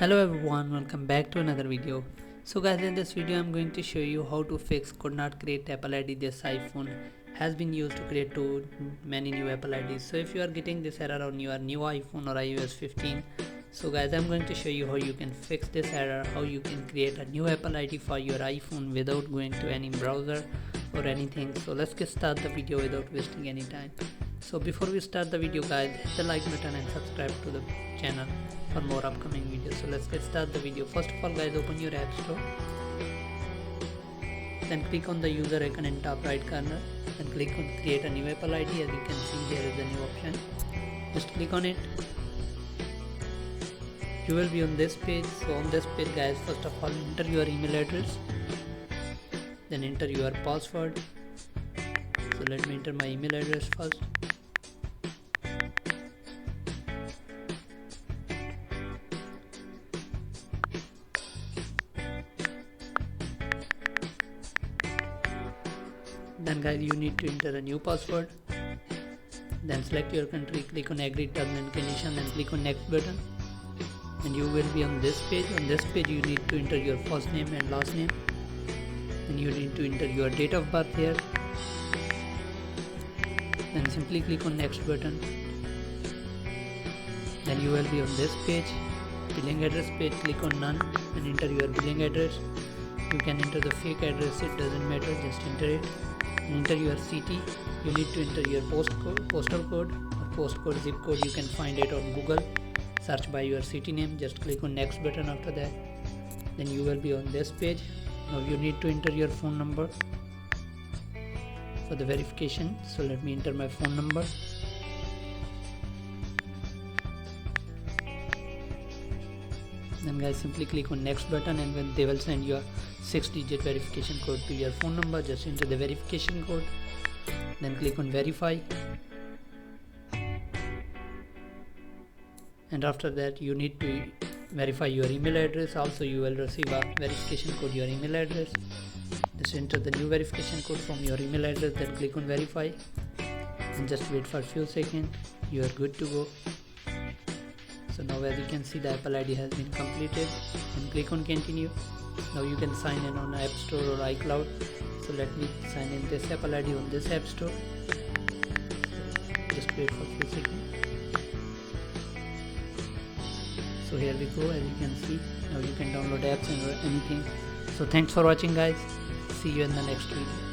Hello everyone, welcome back to another video. So guys, in this video I'm going to show you how to fix could not create Apple ID. This iPhone has been used to create too many new Apple IDs. So if you are getting this error on your new iPhone or iOS 15, so guys, I'm going to show you how you can fix this error, how you can create a new Apple ID for your iPhone without going to any browser or anything. So let's get start the video without wasting any time. So before we start the video guys, hit the like button and subscribe to the channel for more upcoming videos. So let's get start the video. First of all guys, open your app store, then click on the user icon in top right corner, then click on create a new Apple ID. As you can see, here is a new option. Just click on it. You will be on this page. So on this page guys, first of all enter your email address, then enter your password. So let me enter my email address first. Then guys, you need to enter a new password, then select your country, click on agree terms and conditions, then click on next button, and you will be on this page. On this page you need to enter your first name and last name, and you need to enter your date of birth here, then simply click on next button. Then you will be on this page, billing address page. Click on none and enter your billing address. You can enter the fake address, it doesn't matter, just enter it. Enter your city. You need to enter your postal code or postcode, zip code. You can find it on Google. Search by your city name. Just click on next button after that. Then you will be on this page. Now you need to enter your phone number for the verification. So let me enter my phone number. Then guys, simply click on next button, and when they will send you a 6-digit verification code to your phone number, just enter the verification code, then click on verify, and after that you need to verify your email address. Also you will receive a verification code, your email address. Just enter the new verification code from your email address, then click on verify and just wait for a few seconds. You are good to go. So now as you can see, the Apple ID has been completed, and click on continue. Now you can sign in on App Store or iCloud. So let me sign in this Apple ID on this App Store. Just wait for a few seconds. So here we go. As you can see, now you can download apps and anything. So thanks for watching guys. See you in the next video.